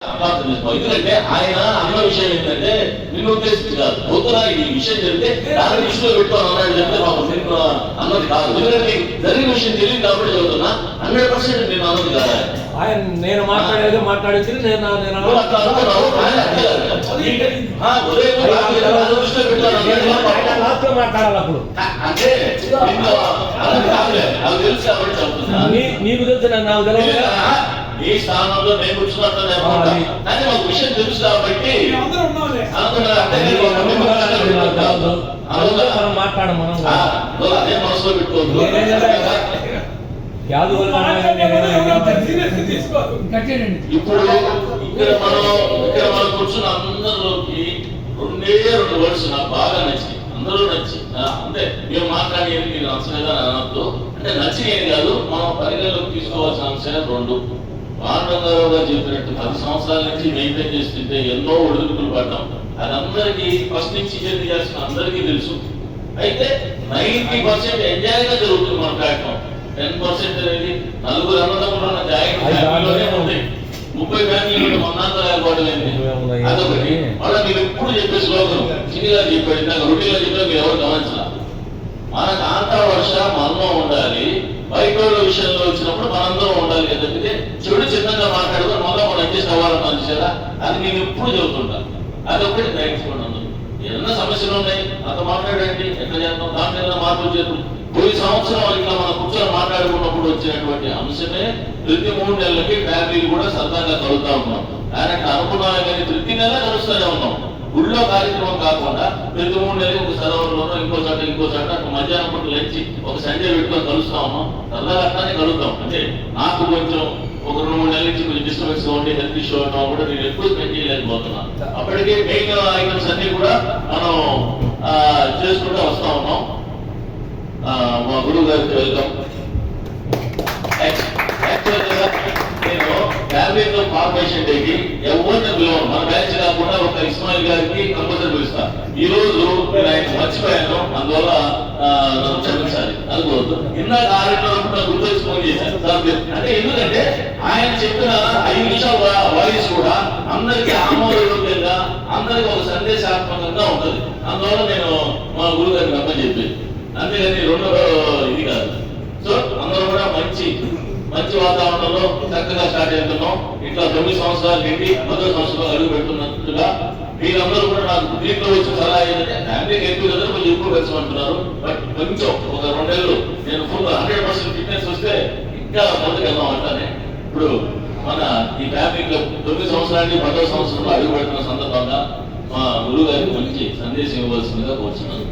ఎందుకంటే ఆయన అన్న విషయం ఏంటంటే నిన్ను ఉద్దేశించి కాదు పొద్దున ఈ విషయం జరిగితే దాని దృష్టిలో పెట్టుకోని అన్నాడు చెప్తే మాకు నిన్ను అన్నది కాదు. ఎందుకంటే జరిగిన విషయం తెలియదు కాబట్టి చదువుతున్నా 100% నేను అన్నది కాదు. ఆయన నేను మాట్లాడించింది నేను మాట్లాడాలి అప్పుడు అంటే అది తెలుసు కాబట్టి చదువుతున్నా. నీకు తెలుసు నాకు తెలియదు. ఈ స్థానంలో నేను కూర్చున్నట్లనే కానీ మాకు విషయం తెలుసు కాబట్టి మాట్లాడ మనం అదే మనసులో పెట్టుకోవద్దు. ఇప్పుడు ఇక్కడ మనం కూర్చున్న అందరిలోకి 2 వర్డ్స్ నాకు బాగా నచ్చి అందరూ నచ్చి అంటే మేము మాట్లాడేది మీరు నచ్చలేదని అనొద్దు. అంటే నచ్చినవి కాదు, మనం పరిగణలోకి తీసుకోవాల్సిన అంశాలు 2. పాండవరావు గారు చెప్పినట్టు 10 సంవత్సరాల నుంచి మెయింటైన్ చేస్తుంటే ఎన్నో ఒడిదుడుకులు పడ్డాం. అది అందరికీ ఫస్ట్ నుంచి జర్నీ చేస్తున్న అందరికీ తెలుసు. అయితే 90% ఎంజాయ్ గా జరుగుతుంది మన ప్లాట్ఫామ్. 10% అనేది 4 అన్నదమ్ములు ఉన్న జాయింట్ ఫ్యామిలీలోనే ఉంటాయి. 30 ఫ్యామిలీలు మన్నాంతో లేకపోవడమైంది. అదొకటి. మళ్ళీ మీరు ఎప్పుడు చెప్పే శ్లోకం చిన్నగా చెప్పాడు, నాకు రొటీన్గా చెప్పినా మీరు ఎవరు గమనించాల. మనకు ఆంధ్ర వర్ష మనలో ఉండాలి, బయట విషయంలో వచ్చినప్పుడు మనందరం ఉండాలి కదా. తప్పితే చెడు చిన్నగా మాట్లాడుకొని మొదలు మనం అడ్జస్ట్ అవ్వాలని చూసారా, అది నేను ఎప్పుడు చెబుతుంటా. అదొకటి గ్రహించుకోండి. అందరూ ఏదన్నా సమస్యలు ఉన్నాయి అంత మాట్లాడండి, ఎట్లా చేద్దాం, దాంట్లో ఏదైనా మార్పులు చేద్దాం. పోయి సంవత్సరం ఇట్లా మనం కూర్చొని మాట్లాడుకున్నప్పుడు వచ్చినటువంటి అంశమే ప్రతి 3 నెలలకి ఫ్యామిలీలు కూడా సరదాగా కలుగుతా ఉన్నాం. ఆయన అనుకున్నామే కానీ ప్రతి నెల కలుస్తూనే ఉన్నాం. గుళ్ళో కార్యక్రమం కాకుండా ప్రతి 3 నెలలకు ఒక సరోవరంలోనో ఇంకోసారి అటు మధ్యాహ్నం పూట లేచి ఒక సండే పెట్టుకొని కలుస్తా ఉన్నాం. సరదాగా అట్లానే కలుగుతాం. అంటే నాకు కొంచెం ఒక 2-3 నెలల నుంచి కొంచెం డిస్టర్బెన్స్ ఉండి హెల్త్ ఇష్యూ అవడం కూడా నేను ఎప్పుడు స్పెండ్ చేయలేకపోతున్నా. అప్పటికే మెయిన్ ఐటమ్స్ అన్ని కూడా మనం చేసుకుంటూ వస్తా ఉన్నాం. మా గురువు గారికి వెల్కమ్. నేను ఫ్యామిలీతో ఫార్మేషన్ డేకి ఎవరిని పిలవను. మన బ్యాచ్ కాకుండా ఒక ఇస్మాయిల్ గారికి కంపల్సరీ పిలుస్తా. ఈ రోజు ఆయన మర్చిపోయాను, అందువల్ల క్షమించాలి అనుకోవద్దు. ఇందాక 6 గుర్తొచ్చి ఫోన్ చేశాను. అంటే ఎందుకంటే ఆయన చెప్పిన 5 నిమిషాల వాయిస్ కూడా అందరికీ ఆమోదయోగ్యంగా, అందరికి ఒక సందేశాత్మకంగా ఉంటుంది. అందువల్ల నేను మా గురువు గారికి అర్థం చెప్పేది, అంతేగాని 2వ ఇది కాదు. సో అందరూ కూడా మంచి వాతావరణంలో చక్కగా స్టార్ట్ అవుతున్నాం. ఇట్లా 9 సంవత్సరాలు నిండి 10వ సంవత్సరంలో అడుగు పెడుతున్నట్టుగా మీరందరూ కూడా నాకు దీంట్లో వచ్చి సలహా ఏంటంటే ఫ్యామిలీకి ఎక్కువ కదా కొంచెం ఎక్కువ పెంచమంటున్నారు. బట్ కొంచెం ఒక 2 నెలలు నేను ఫుల్ 100% ఫిట్నెస్ వస్తే ఇంకా ముందుకు వెళ్దాం అంటానే. ఇప్పుడు మన ఈ ఫ్యామిలీలో 9 సంవత్సరాలు 10వ సంవత్సరంలో అడుగు పెడుతున్న సందర్భంగా మా గురువు గారికి మంచి సందేశం ఇవ్వాల్సిందిగా కోరుతున్నాను.